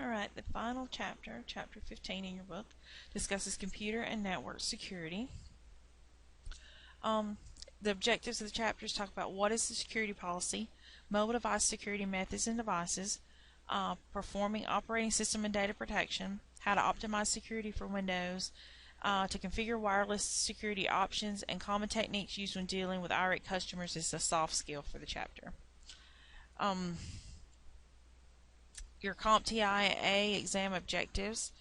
Alright, the final chapter, chapter 15 in your book, discusses computer and network security. The objectives of the chapters talk about what is the security policy, mobile device security methods and devices, performing operating system and data protection, how to optimize security for Windows, to configure wireless security options, and common techniques used when dealing with irate customers is a soft skill for the chapter. Your CompTIA exam objectives,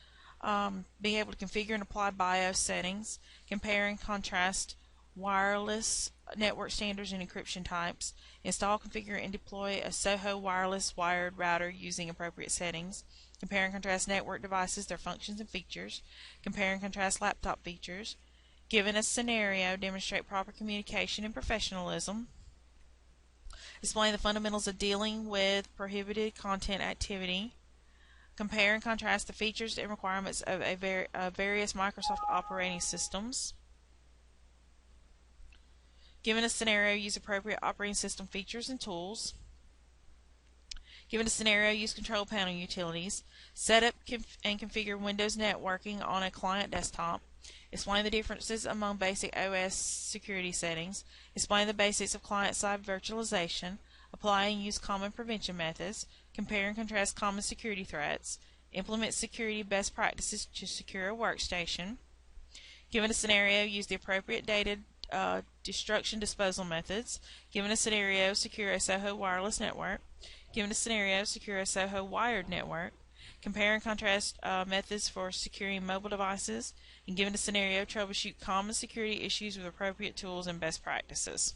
being able to configure and apply BIOS settings, compare and contrast wireless network standards and encryption types, install, configure, and deploy a SOHO wireless wired router using appropriate settings, compare and contrast network devices, their functions and features, compare and contrast laptop features, given a scenario, demonstrate proper communication and professionalism, explain the fundamentals of dealing with prohibited content activity, compare and contrast the features and requirements of various Microsoft operating systems. Given a scenario, use appropriate operating system features and tools. Given a scenario, use control panel utilities. Set up and configure Windows networking on a client desktop. Explain the differences among basic OS security settings. Explain the basics of client-side virtualization. Apply and use common prevention methods. Compare and contrast common security threats. Implement security best practices to secure a workstation. Given a scenario, use the appropriate data destruction disposal methods. Given a scenario, secure a SOHO wireless network. Given a scenario, secure a SOHO wired network. Compare and contrast methods for securing mobile devices. And given a scenario, troubleshoot common security issues with appropriate tools and best practices.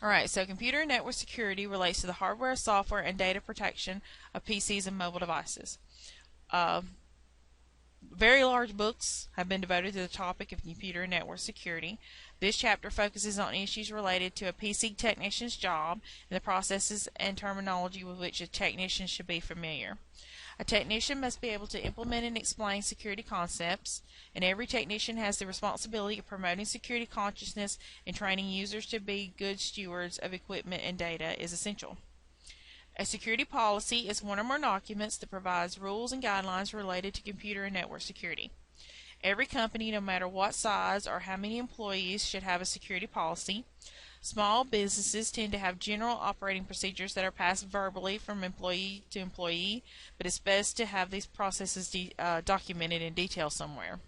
Alright, so computer and network security relates to the hardware, software, and data protection of PCs and mobile devices. Very large books have been devoted to the topic of computer and network security. This chapter focuses on issues related to a PC technician's job and the processes and terminology with which a technician should be familiar. A technician must be able to implement and explain security concepts, and every technician has the responsibility of promoting security consciousness and training users to be good stewards of equipment and data is essential. A security policy is one or more documents that provides rules and guidelines related to computer and network security. Every company, no matter what size or how many employees, should have a security policy. Small businesses tend to have general operating procedures that are passed verbally from employee to employee, but it's best to have these processes documented in detail somewhere.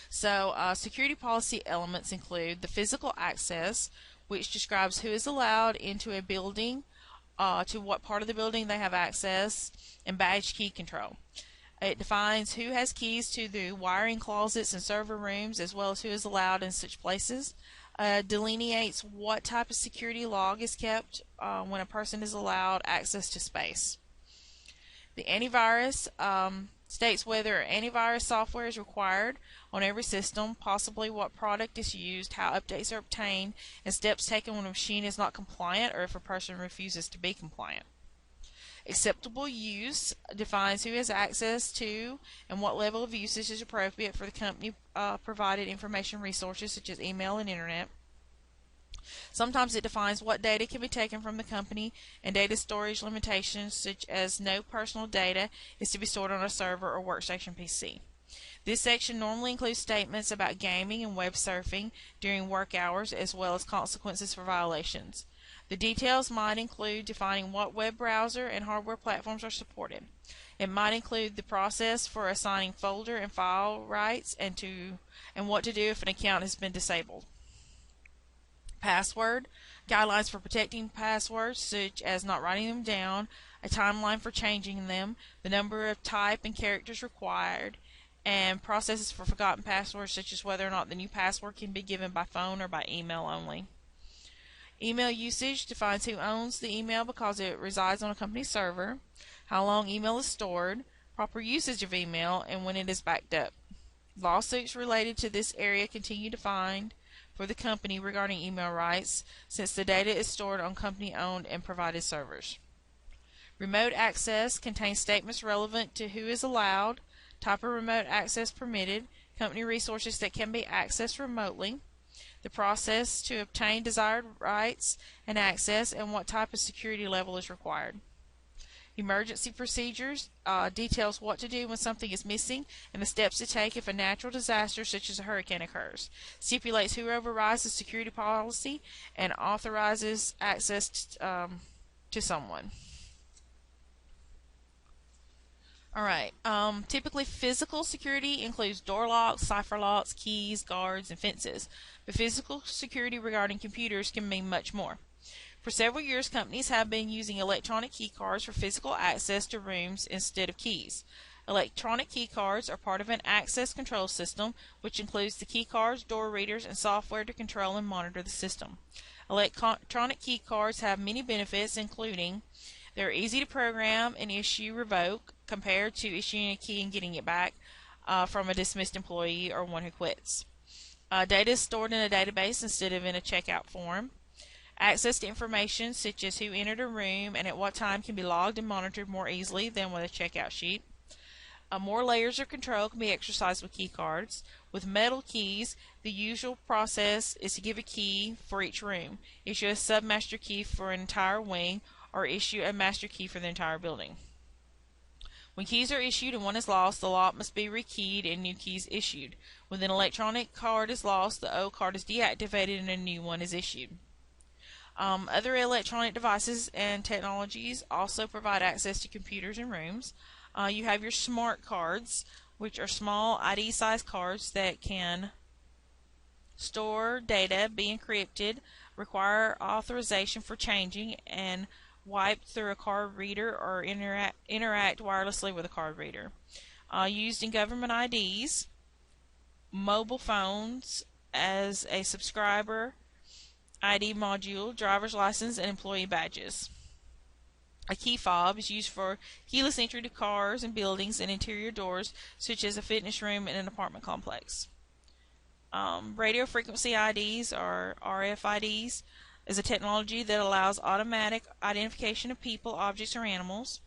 So, security policy elements include the physical access, which describes who is allowed into a building, to what part of the building they have access, and badge key control. It defines who has keys to the wiring closets and server rooms, as well as who is allowed in such places. Delineates what type of security log is kept when a person is allowed access to space. The antivirus states whether antivirus software is required on every system, possibly what product is used, how updates are obtained, and steps taken when a machine is not compliant or if a person refuses to be compliant. Acceptable use defines who has access to and what level of usage is appropriate for the company provided information resources such as email and internet. Sometimes it defines what data can be taken from the company and data storage limitations such as no personal data is to be stored on a server or workstation PC. This section normally includes statements about gaming and web surfing during work hours as well as consequences for violations. The details might include defining what web browser and hardware platforms are supported. It might include the process for assigning folder and file rights and what to do if an account has been disabled. Password, guidelines for protecting passwords such as not writing them down, a timeline for changing them, the number of type and characters required, and processes for forgotten passwords such as whether or not the new password can be given by phone or by email only. Email usage defines who owns the email because it resides on a company server, how long email is stored, proper usage of email, and when it is backed up. Lawsuits related to this area continue defined for the company regarding email rights since the data is stored on company-owned and provided servers. Remote access contains statements relevant to who is allowed, type of remote access permitted, company resources that can be accessed remotely, the process to obtain desired rights and access, and what type of security level is required. Emergency procedures details what to do when something is missing and the steps to take if a natural disaster such as a hurricane occurs. Stipulates who overrides the security policy and authorizes access to someone. Alright, typically physical security includes door locks, cipher locks, keys, guards, and fences. But physical security regarding computers can mean much more. For several years, companies have been using electronic key cards for physical access to rooms instead of keys. Electronic key cards are part of an access control system, which includes the key cards, door readers, and software to control and monitor the system. Electronic key cards have many benefits, including they're easy to program and issue revoke compared to issuing a key and getting it back from a dismissed employee or one who quits. Data is stored in a database instead of in a checkout form. Access to information such as who entered a room and at what time can be logged and monitored more easily than with a checkout sheet. More layers of control can be exercised with key cards. With metal keys, the usual process is to give a key for each room, issue a submaster key for an entire wing, or issue a master key for the entire building. When keys are issued and one is lost, the lot must be rekeyed and new keys issued. When an electronic card is lost, the old card is deactivated and a new one is issued. Other electronic devices and technologies also provide access to computers and rooms. You have your smart cards, which are small ID-sized cards that can store data, be encrypted, require authorization for changing, and wiped through a card reader or interact wirelessly with a card reader. Used in government IDs, mobile phones as a subscriber ID module, driver's license, and employee badges. A key fob is used for keyless entry to cars and buildings and interior doors, such as a fitness room in an apartment complex. Radio frequency IDs, or RFIDs, is a technology that allows automatic identification of people, objects, or animals.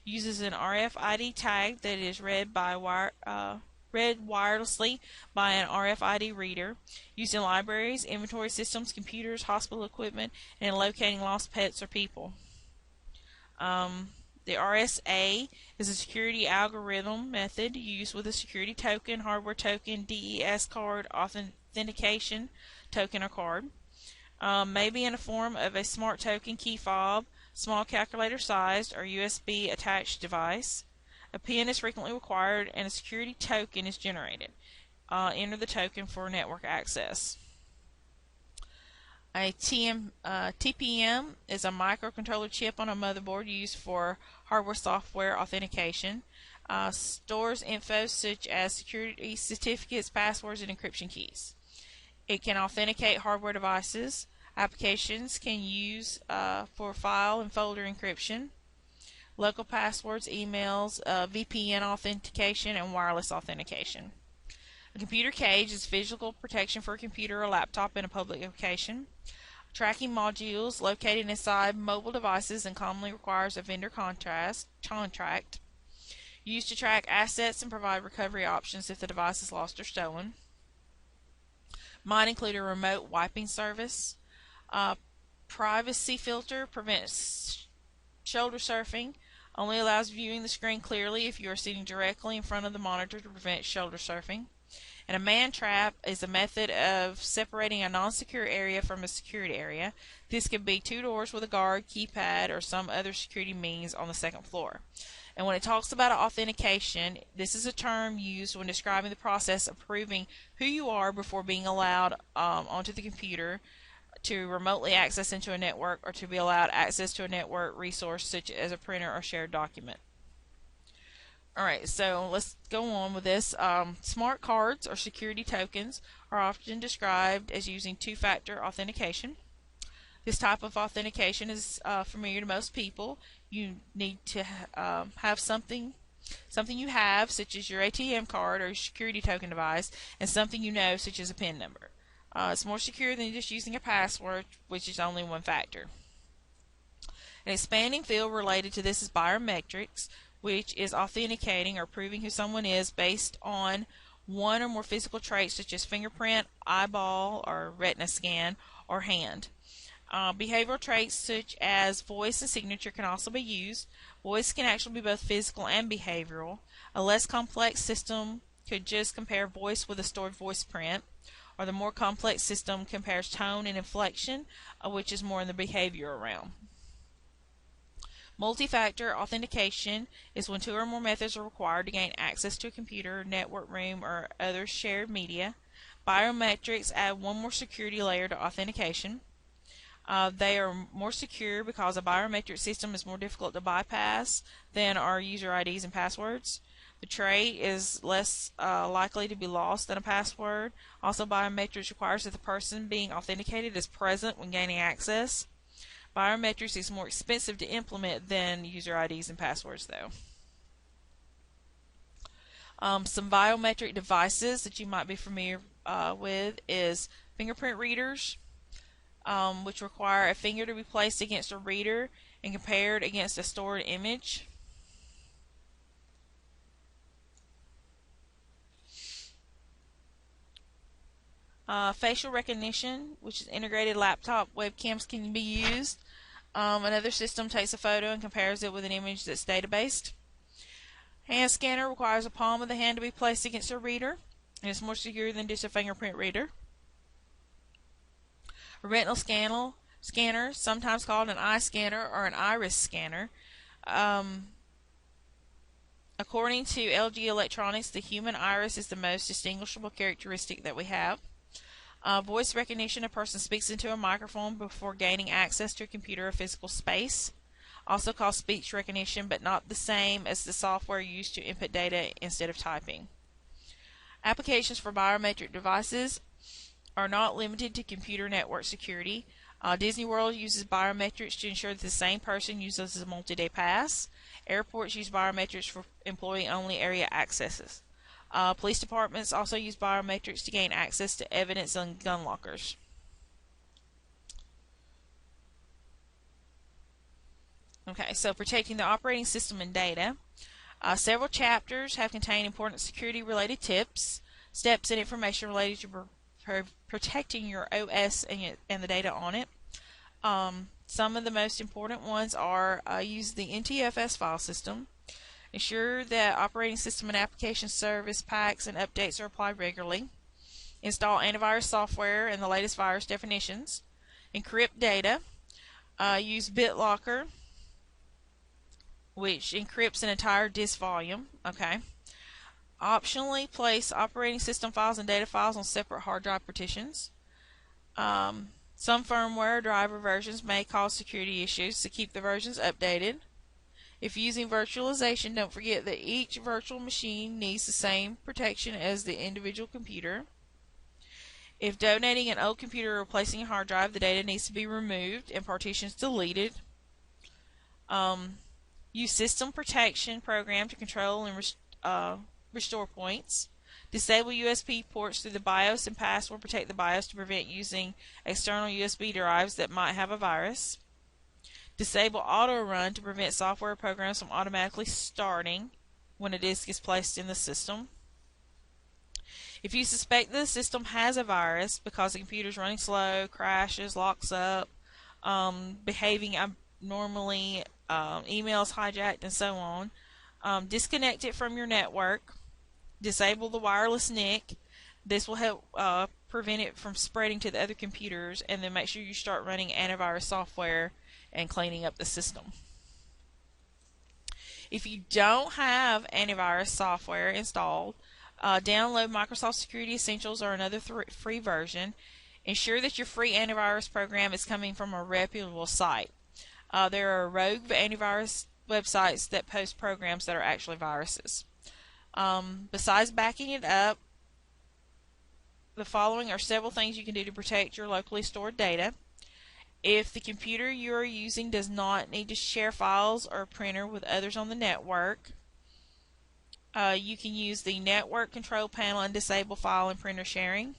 Uses an RFID tag that is read wirelessly by an RFID reader. Used in libraries, inventory systems, computers, hospital equipment, and in locating lost pets or people. The RSA is a security algorithm method used with a security token, hardware token, DES card, authentication token, or card. May be in the form of a smart token, key fob, small calculator sized, or USB attached device. A PIN is frequently required and a security token is generated. Enter the token for network access. A TPM is a microcontroller chip on a motherboard used for hardware-software authentication. Stores info such as security certificates, passwords, and encryption keys. It can authenticate hardware devices. Applications can use for file and folder encryption, local passwords, emails, VPN authentication, and wireless authentication. A computer cage is physical protection for a computer or laptop in a public location. Tracking modules located inside mobile devices and commonly requires a vendor contract. Used to track assets and provide recovery options if the device is lost or stolen. Might include a remote wiping service. Privacy filter prevents shoulder surfing. Only allows viewing the screen clearly if you are sitting directly in front of the monitor to prevent shoulder surfing. And a man trap is a method of separating a non-secure area from a secured area. This could be two doors with a guard, keypad, or some other security means on the second floor. And when it talks about authentication, this is a term used when describing the process of proving who you are before being allowed onto the computer to remotely access into a network or to be allowed access to a network resource such as a printer or shared document. Alright, so let's go on with this. Smart cards or security tokens are often described as using two-factor authentication. This type of authentication is familiar to most people. You need to have something you have, such as your ATM card or your security token device, and something you know, such as a PIN number. It's more secure than just using a password, which is only one factor. An expanding field related to this is biometrics, which is authenticating or proving who someone is based on one or more physical traits such as fingerprint, eyeball or retina scan, or hand. Behavioral traits such as voice and signature can also be used. Voice can actually be both physical and behavioral. A less complex system could just compare voice with a stored voice print, or the more complex system compares tone and inflection, which is more in the behavioral realm. Multi-factor authentication is when two or more methods are required to gain access to a computer, network room, or other shared media. Biometrics add one more security layer to authentication. They are more secure because a biometric system is more difficult to bypass than our user IDs and passwords. The trait is less likely to be lost than a password. Also, biometrics requires that the person being authenticated is present when gaining access. Biometrics is more expensive to implement than user IDs and passwords, though. Some biometric devices that you might be familiar with is fingerprint readers, which require a finger to be placed against a reader and compared against a stored image. Facial recognition, which is integrated laptop webcams, can be used. Another system takes a photo and compares it with an image that's databased. Hand scanner requires a palm of the hand to be placed against a reader, and it's more secure than just a fingerprint reader. A retinal scanner, sometimes called an eye scanner or an iris scanner. According to LG Electronics, the human iris is the most distinguishable characteristic that we have. Voice recognition, a person speaks into a microphone before gaining access to a computer or physical space. Also called speech recognition, but not the same as the software used to input data instead of typing. Applications for biometric devices are not limited to computer network security. Disney World uses biometrics to ensure that the same person uses a multi-day pass. Airports use biometrics for employee-only area accesses. Police departments also use biometrics to gain access to evidence on gun lockers. Okay, so protecting the operating system and data. Several chapters have contained important security-related tips, steps, and information related to protecting your OS and the data on it. Some of the most important ones are use the NTFS file system. Ensure that operating system and application service packs and updates are applied regularly. Install antivirus software and the latest virus definitions. Encrypt data. Use BitLocker, which encrypts an entire disk volume. Okay. Optionally place operating system files and data files on separate hard drive partitions. Some firmware driver versions may cause security issues, so keep the versions updated. If using virtualization, don't forget that each virtual machine needs the same protection as the individual computer. If donating an old computer or replacing a hard drive, the data needs to be removed and partitions deleted. Use system protection program to control and restore points. Disable USB ports through the BIOS and password protect the BIOS to prevent using external USB drives that might have a virus. Disable auto run to prevent software programs from automatically starting when a disk is placed in the system. If you suspect the system has a virus because the computer is running slow, crashes, locks up, behaving abnormally, emails hijacked, and so on, disconnect it from your network. Disable the wireless NIC. This will help prevent it from spreading to the other computers, and then make sure you start running antivirus software and cleaning up the system. If you don't have antivirus software installed, download Microsoft Security Essentials or another free version. Ensure that your free antivirus program is coming from a reputable site. There are rogue antivirus websites that post programs that are actually viruses. Besides backing it up, the following are several things you can do to protect your locally stored data. If the computer you are using does not need to share files or a printer with others on the network, you can use the network control panel and disable file and printer sharing.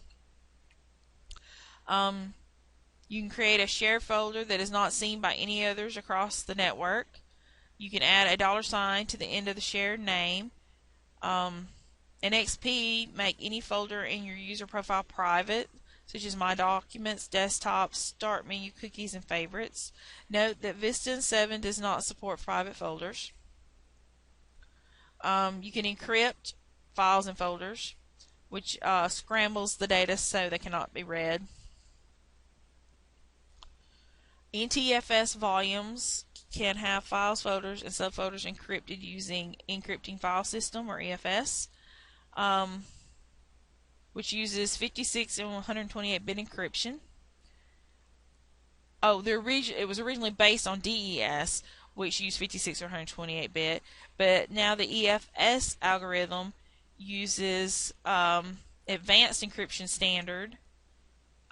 You can create a shared folder that is not seen by any others across the network. You can add a $sign to the end of the shared name. In XP, make any folder in your user profile private such as My Documents, Desktop, Start Menu, Cookies, and Favorites. Note that Vista 7 does not support private folders. You can encrypt files and folders, which scrambles the data so they cannot be read. NTFS volumes can have files, folders, and subfolders encrypted using Encrypting File System, or EFS, which uses 56 and 128-bit encryption. It was originally based on DES, which used 56 or 128-bit, but now the EFS algorithm uses advanced encryption standard,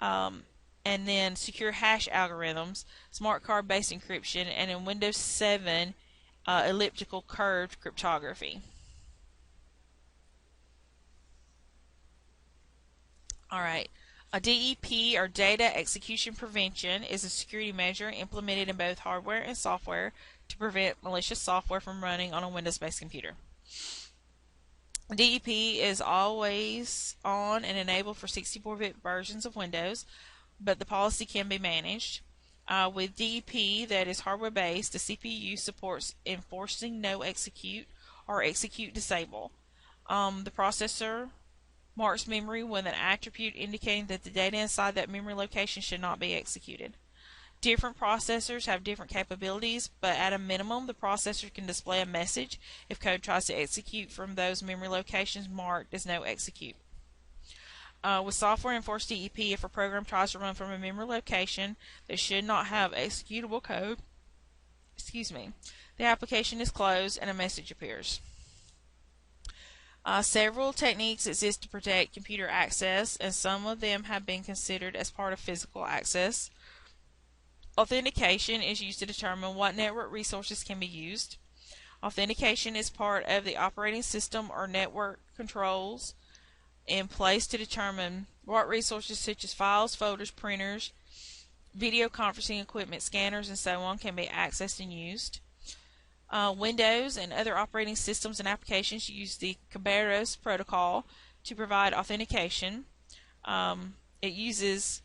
and then secure hash algorithms, smart card based encryption, and in Windows 7 elliptical curved cryptography. Alright, a DEP, or Data Execution Prevention, is a security measure implemented in both hardware and software to prevent malicious software from running on a Windows-based computer. DEP is always on and enabled for 64-bit versions of Windows, but the policy can be managed. With DEP that is hardware-based, the CPU supports enforcing no execute or execute disable. The processor marks memory with an attribute indicating that the data inside that memory location should not be executed. Different processors have different capabilities, but at a minimum, the processor can display a message if code tries to execute from those memory locations marked as no execute. With software enforced DEP, if a program tries to run from a memory location that should not have executable code, the application is closed and a message appears. Several techniques exist to protect computer access, and some of them have been considered as part of physical access. Authentication is used to determine what network resources can be used. Authentication is part of the operating system or network controls in place to determine what resources such as files, folders, printers, video conferencing equipment, scanners, and so on can be accessed and used. Windows and other operating systems and applications use the Kerberos protocol to provide authentication. It uses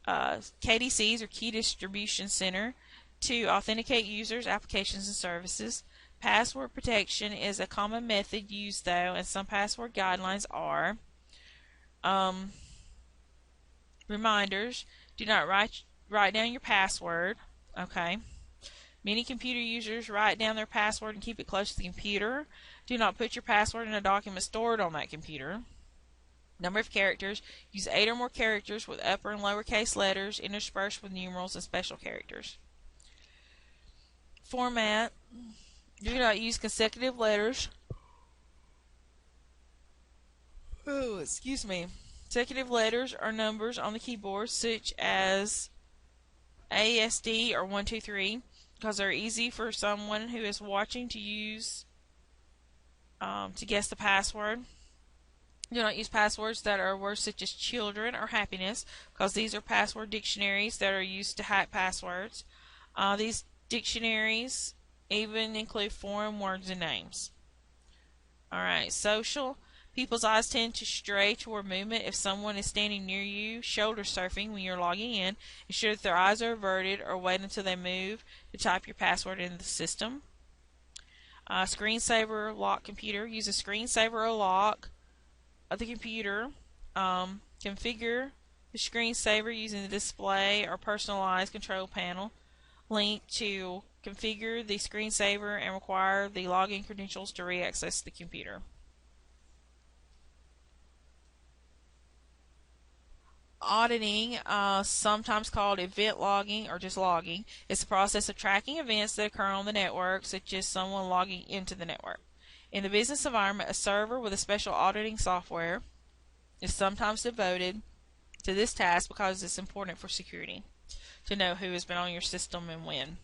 KDCs, or Key Distribution Center, to authenticate users, applications, and services. Password protection is a common method used, though, and some password guidelines are reminders. Do not write down your password. Okay. Many computer users write down their password and keep it close to the computer. Do not put your password in a document stored on that computer. Number of characters. Use 8 or more characters with upper and lowercase letters interspersed with numerals and special characters. Format. Do not use consecutive letters. Consecutive letters or numbers on the keyboard, such as ASD or 1, 2, 3, because they're easy for someone who is watching to use to guess the password. Do not use passwords that are words such as children or happiness, because these are password dictionaries that are used to hack passwords. These dictionaries even include foreign words and names. Alright, social. People's eyes tend to stray toward movement if someone is standing near you, shoulder surfing when you're logging in. Ensure that their eyes are averted or wait until they move to type your password into the system. Screensaver lock computer. Use a screensaver or lock of the computer. Configure the screensaver using the display or personalized control panel link to configure the screensaver and require the login credentials to re-access the computer. Auditing, sometimes called event logging or just logging, is the process of tracking events that occur on the network, such as someone logging into the network. In the business environment, a server with a special auditing software is sometimes devoted to this task because it's important for security to know who has been on your system and when.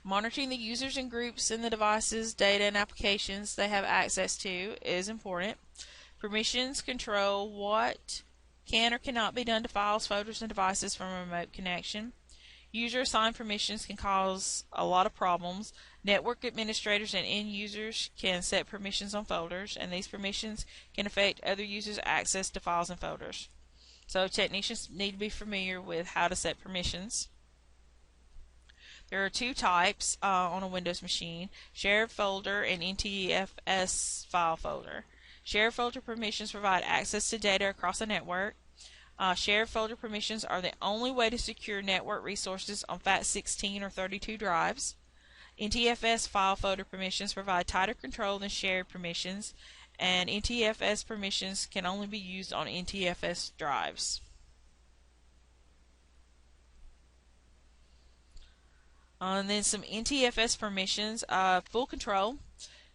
Monitoring the users and groups in the devices, data, and applications they have access to is important. Permissions control what can or cannot be done to files, folders, and devices from a remote connection. User-assigned permissions can cause a lot of problems. Network administrators and end users can set permissions on folders, and these permissions can affect other users' access to files and folders. So technicians need to be familiar with how to set permissions. There are two types on a Windows machine: shared folder and NTFS file folder. Shared folder permissions provide access to data across a network. Shared folder permissions are the only way to secure network resources on FAT16 or 32 drives. NTFS file folder permissions provide tighter control than shared permissions, and NTFS permissions can only be used on NTFS drives. And then some NTFS permissions. Full control.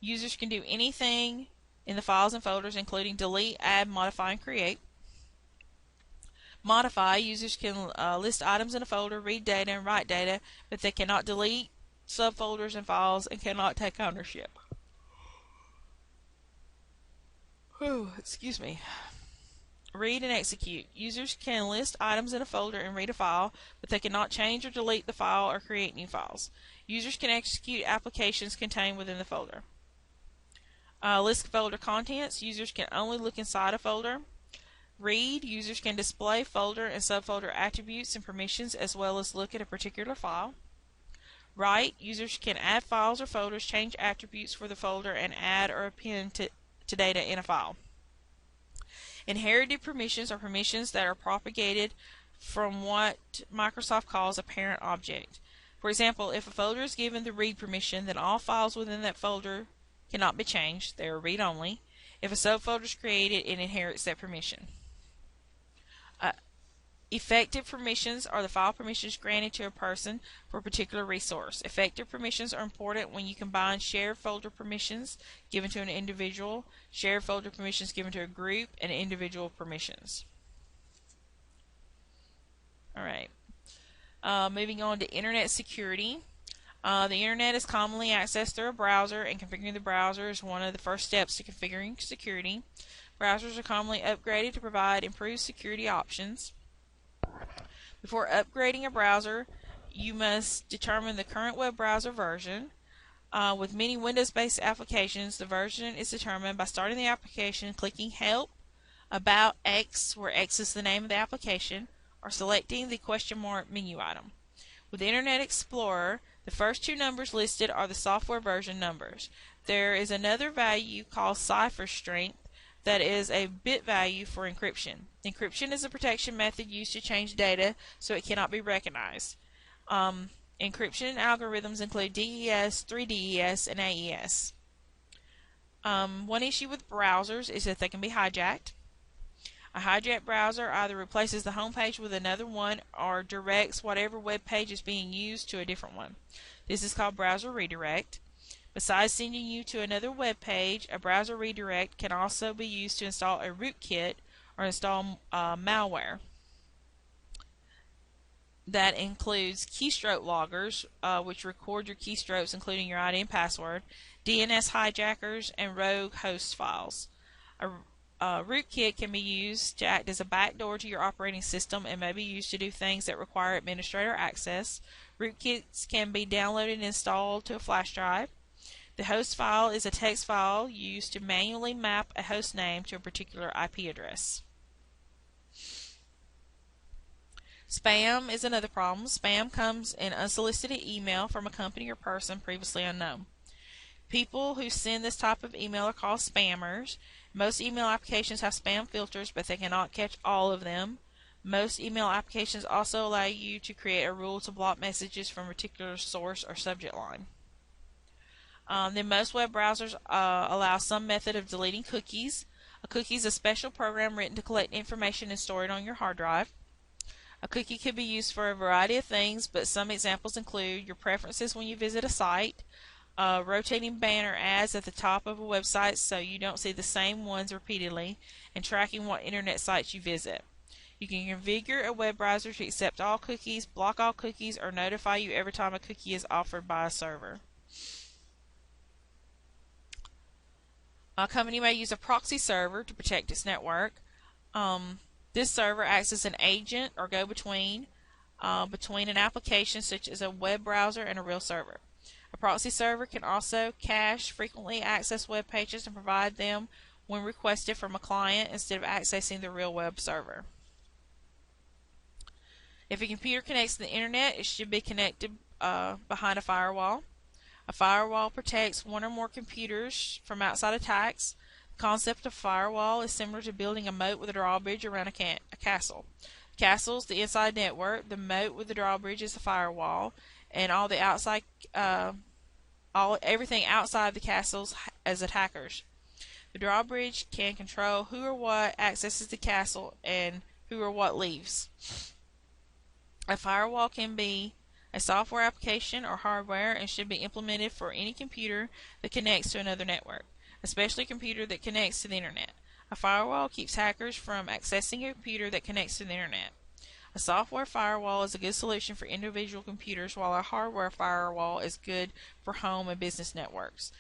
Users can do anything in the files and folders, including delete, add, modify, and create. Modify. Users can list items in a folder, read data, and write data, but they cannot delete subfolders and files and cannot take ownership. Excuse me. Read and execute. Users can list items in a folder and read a file, but they cannot change or delete the file or create new files. Users can execute applications contained within the folder. List folder contents. Users can only look inside a folder. Read. Users can display folder and subfolder attributes and permissions as well as look at a particular file. Write. Users can add files or folders, change attributes for the folder, and add or append to data in a file. Inherited permissions are permissions that are propagated from what Microsoft calls a parent object. For example, if a folder is given the read permission, then all files within that folder cannot be changed. They are read-only. If a subfolder is created, it inherits that permission. Effective permissions are the file permissions granted to a person for a particular resource. Effective permissions are important when you combine shared folder permissions given to an individual, shared folder permissions given to a group, and individual permissions. Alright. Moving on to Internet security. The Internet is commonly accessed through a browser, and configuring the browser is one of the first steps to configuring security. Browsers are commonly upgraded to provide improved security options. Before upgrading a browser, you must determine the current web browser version. With many Windows-based applications, the version is determined by starting the application, clicking Help, About X, where X is the name of the application, or selecting the question mark menu item. With Internet Explorer, the first two numbers listed are the software version numbers. There is another value called cipher strength that is a bit value for encryption. Encryption is a protection method used to change data so it cannot be recognized. Encryption algorithms include DES, 3DES, and AES. One issue with browsers is that they can be hijacked. A hijacked browser either replaces the home page with another one or directs whatever web page is being used to a different one. This is called browser redirect. Besides sending you to another web page, a browser redirect can also be used to install a rootkit or install malware. That includes keystroke loggers, which record your keystrokes including your ID and password, DNS hijackers, and rogue host files. A rootkit can be used to act as a backdoor to your operating system and may be used to do things that require administrator access. Rootkits can be downloaded and installed to a flash drive. The host file is a text file used to manually map a host name to a particular IP address. Spam is another problem. Spam comes in unsolicited email from a company or person previously unknown. People who send this type of email are called spammers. Most email applications have spam filters, but they cannot catch all of them. Most email applications also allow you to create a rule to block messages from a particular source or subject line. Then most web browsers allow some method of deleting cookies. A cookie is a special program written to collect information and store it on your hard drive. A cookie can be used for a variety of things, but some examples include your preferences when you visit a site, rotating banner ads at the top of a website so you don't see the same ones repeatedly, and tracking what internet sites you visit. You can configure a web browser to accept all cookies, block all cookies, or notify you every time a cookie is offered by a server. A company may use a proxy server to protect its network. This server acts as an agent or go-between between an application such as a web browser and a real server. A proxy server can also cache frequently accessed web pages and provide them when requested from a client instead of accessing the real web server. If a computer connects to the internet, it should be connected behind a firewall. A firewall protects one or more computers from outside attacks. The concept of firewall is similar to building a moat with a drawbridge around a castle. The castle is the inside network. The moat with the drawbridge is the firewall, and all the outside, everything outside the castles as attackers. The drawbridge can control who or what accesses the castle and who or what leaves. A firewall can be a software application or hardware and should be implemented for any computer that connects to another network, especially a computer that connects to the internet. A firewall keeps hackers from accessing a computer that connects to the internet. A software firewall is a good solution for individual computers, while a hardware firewall is good for home and business networks.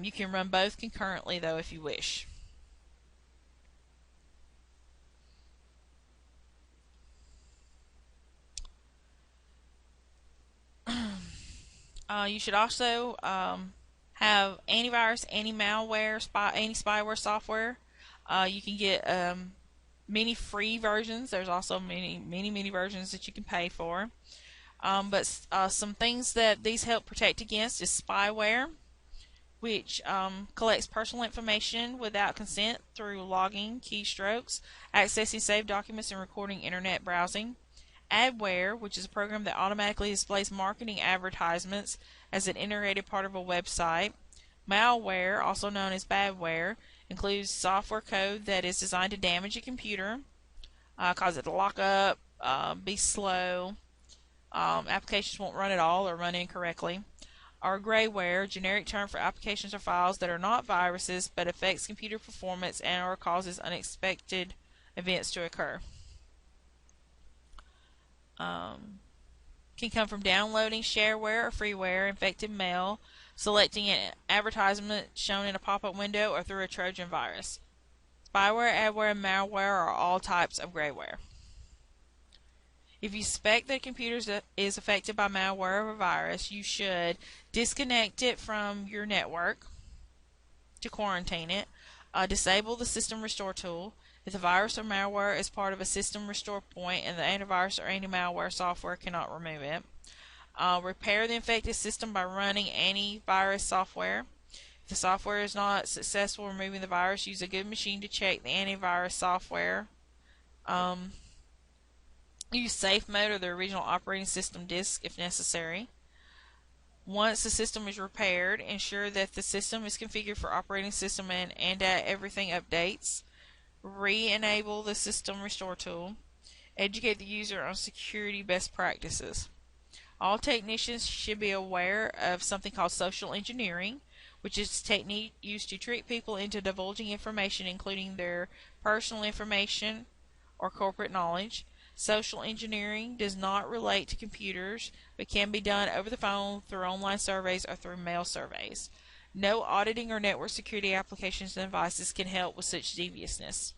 You can run both concurrently, though, if you wish. You should also have antivirus, anti-malware, anti-spyware software. You can get many free versions. There's also many versions that you can pay for. But some things that these help protect against is spyware, which collects personal information without consent through logging keystrokes, accessing saved documents, and recording internet browsing. Adware, which is a program that automatically displays marketing advertisements as an integrated part of a website. Malware, also known as badware, includes software code that is designed to damage a computer, cause it to lock up, be slow, applications won't run at all or run incorrectly. Or grayware, a generic term for applications or files that are not viruses but affects computer performance and or causes unexpected events to occur. Can come from downloading shareware or freeware, infected mail, selecting an advertisement shown in a pop-up window, or through a Trojan virus. Spyware, adware, and malware are all types of grayware. If you suspect that a computer is affected by malware or a virus, you should disconnect it from your network to quarantine it, disable the system restore tool. If the virus or malware is part of a system restore point and the antivirus or anti-malware software cannot remove it, repair the infected system by running antivirus software. If the software is not successful removing the virus, use a good machine to check the antivirus software. Use safe mode or the original operating system disk if necessary. Once the system is repaired, ensure that the system is configured for operating system and that everything updates. Re-enable the system restore tool. Educate the user on security best practices. All technicians should be aware of something called social engineering, which is a technique used to trick people into divulging information, including their personal information or corporate knowledge. Social engineering does not relate to computers, but can be done over the phone, through online surveys, or through mail surveys. No auditing or network security applications and devices can help with such deviousness.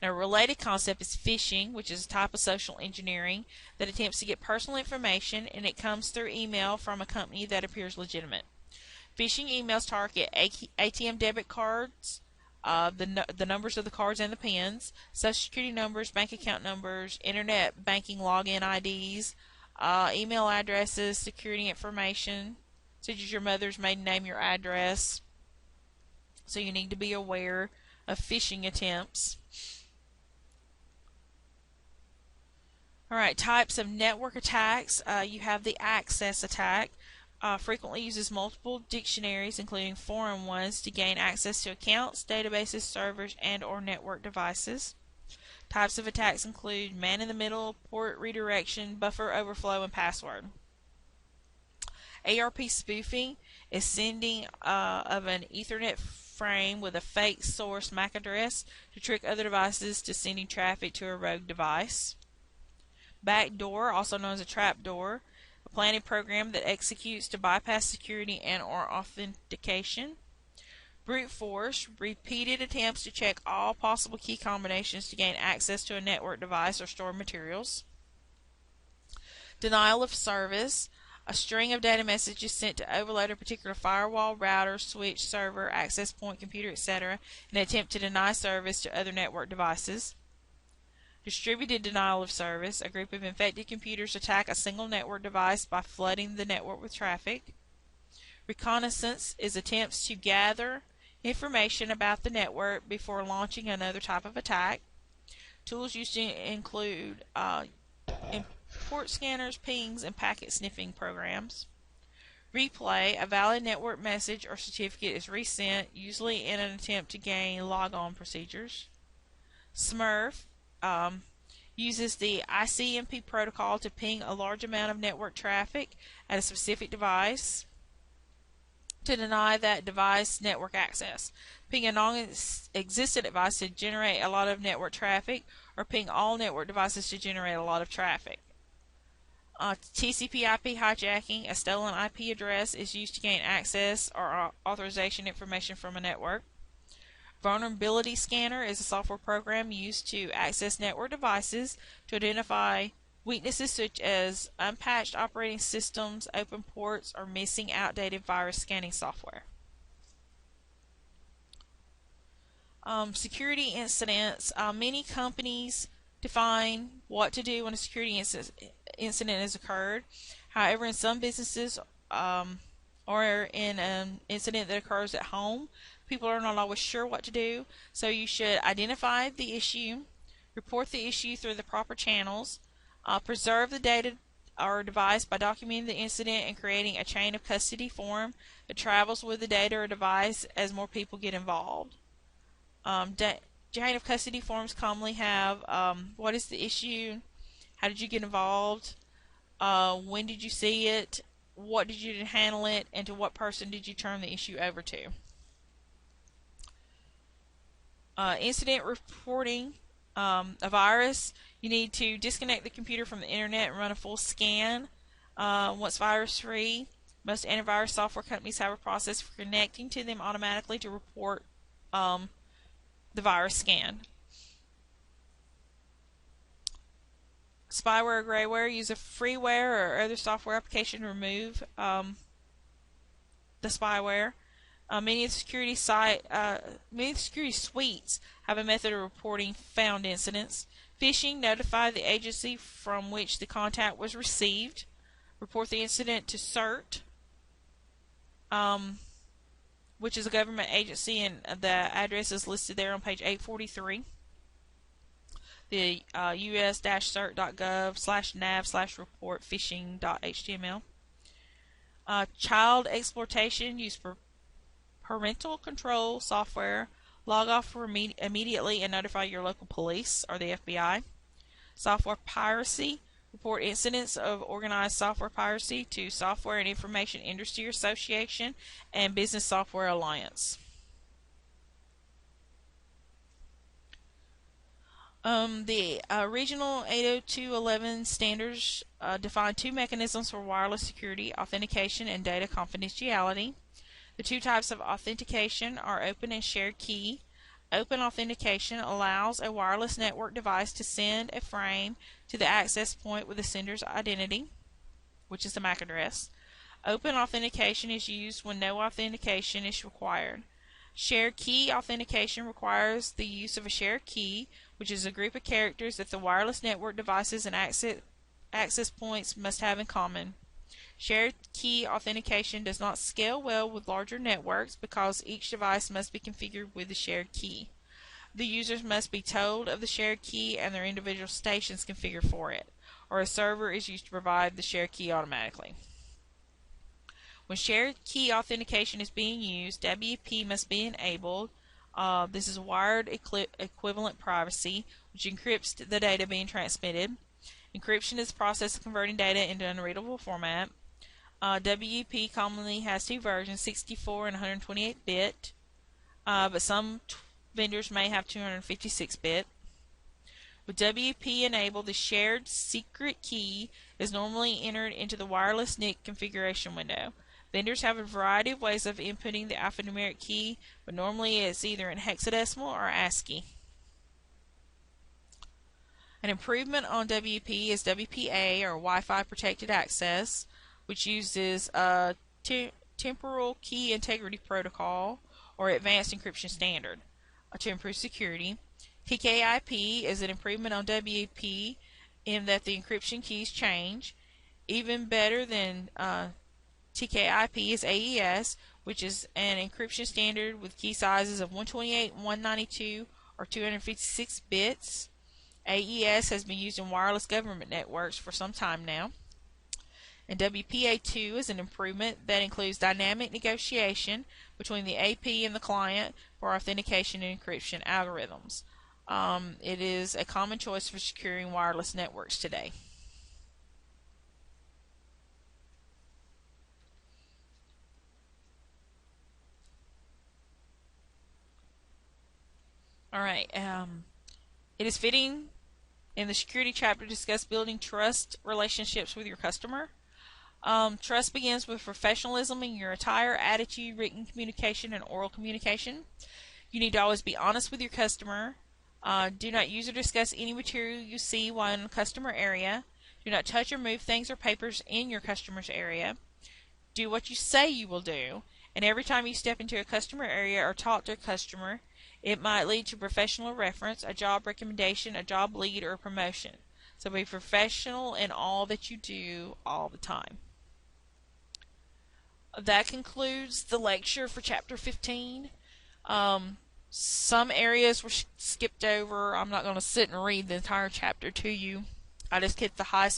And a related concept is phishing, which is a type of social engineering that attempts to get personal information, and it comes through email from a company that appears legitimate. Phishing emails target ATM debit cards, the numbers of the cards and the pins, social security numbers, bank account numbers, internet banking login IDs, email addresses, security information, such as your mother's maiden name, your address. So you need to be aware of phishing attempts. Alright, types of network attacks. You have the access attack. Frequently uses multiple dictionaries, including foreign ones, to gain access to accounts, databases, servers, and or network devices. Types of attacks include man-in-the-middle, port redirection, buffer overflow, and password. ARP spoofing is sending of an Ethernet frame with a fake source MAC address to trick other devices to sending traffic to a rogue device. Backdoor, also known as a trapdoor, a planning program that executes to bypass security and or authentication. Brute force, repeated attempts to check all possible key combinations to gain access to a network device or store materials. Denial of service, a string of data messages sent to overload a particular firewall, router, switch, server, access point, computer, etc. in an attempt to deny service to other network devices. Distributed denial of service. A group of infected computers attack a single network device by flooding the network with traffic. Reconnaissance is attempts to gather information about the network before launching another type of attack. Tools used to include import scanners, pings, and packet sniffing programs. Replay. A valid network message or certificate is resent, usually in an attempt to gain logon procedures. Smurf uses the ICMP protocol to ping a large amount of network traffic at a specific device to deny that device network access. Ping a non-existent device to generate a lot of network traffic, or ping all network devices to generate a lot of traffic. TCP/IP hijacking. A stolen IP address is used to gain access or authorization information from a network. Vulnerability scanner is a software program used to access network devices to identify weaknesses such as unpatched operating systems, open ports, or missing outdated virus scanning software. Security incidents. Many companies define what to do when a security incident has occurred. However, in some businesses or in an incident that occurs at home, people are not always sure what to do. So you should identify the issue, report the issue through the proper channels, preserve the data or device by documenting the incident and creating a chain of custody form that travels with the data or device as more people get involved. Chain of custody forms commonly have what is the issue, how did you get involved, when did you see it, what did you do to handle it, and to what person did you turn the issue over to. Incident reporting. A virus, you need to disconnect the computer from the internet and run a full scan. Once virus free, most antivirus software companies have a process for connecting to them automatically to report the virus scan. Spyware or grayware. Use a freeware or other software application to remove the spyware. Many of the security suites have a method of reporting found incidents. Phishing. Notify the agency from which the contact was received. Report the incident to CERT, which is a government agency, and the address is listed there on page 843. The us-cert.gov/nav/report phishing.html. Child exploitation. Use parental control software. Log off immediately and notify your local police or the FBI. Software piracy. Report incidents of organized software piracy to Software and Information Industry Association and Business Software Alliance. The Regional 802.11 standards define two mechanisms for wireless security: authentication and data confidentiality. The two types of authentication are open and shared key. Open authentication allows a wireless network device to send a frame to the access point with the sender's identity, which is the MAC address. Open authentication is used when no authentication is required. Shared key authentication requires the use of a shared key, which is a group of characters that the wireless network devices and access points must have in common. Shared key authentication does not scale well with larger networks because each device must be configured with the shared key. The users must be told of the shared key and their individual stations configured for it, or a server is used to provide the shared key automatically. When shared key authentication is being used, WP must be enabled. This is wired equivalent privacy, which encrypts the data being transmitted. Encryption is the process of converting data into unreadable format. WP commonly has two versions, 64 and 128-bit, but some vendors may have 256-bit. With WP enabled, the shared secret key is normally entered into the wireless NIC configuration window. Vendors have a variety of ways of inputting the alphanumeric key, but normally it's either in hexadecimal or ASCII. An improvement on WP is WPA, or Wi-Fi Protected Access, which uses a temporal key integrity protocol or advanced encryption standard to improve security. TKIP is an improvement on WP in that the encryption keys change. Even better than TKIP is AES, which is an encryption standard with key sizes of 128, 192, or 256 bits. AES has been used in wireless government networks for some time now. And WPA2 is an improvement that includes dynamic negotiation between the AP and the client for authentication and encryption algorithms. It is a common choice for securing wireless networks today. Alright, it is fitting in the security chapter to discuss building trust relationships with your customer. Trust begins with professionalism in your attire, attitude, written communication, and oral communication. You need to always be honest with your customer. Do not use or discuss any material you see while in the customer area. Do not touch or move things or papers in your customer's area. Do what you say you will do. And every time you step into a customer area or talk to a customer, it might lead to professional reference, a job recommendation, a job lead, or a promotion. So be professional in all that you do all the time. That concludes the lecture for Chapter 15. Some areas were skipped over. I'm not going to sit and read the entire chapter to you. I just hit the high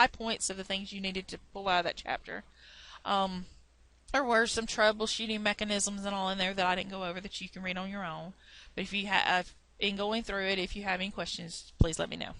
points of the things you needed to pull out of that chapter. There were some troubleshooting mechanisms and all in there that I didn't go over that you can read on your own. But if you have, in going through it, if you have any questions, please let me know.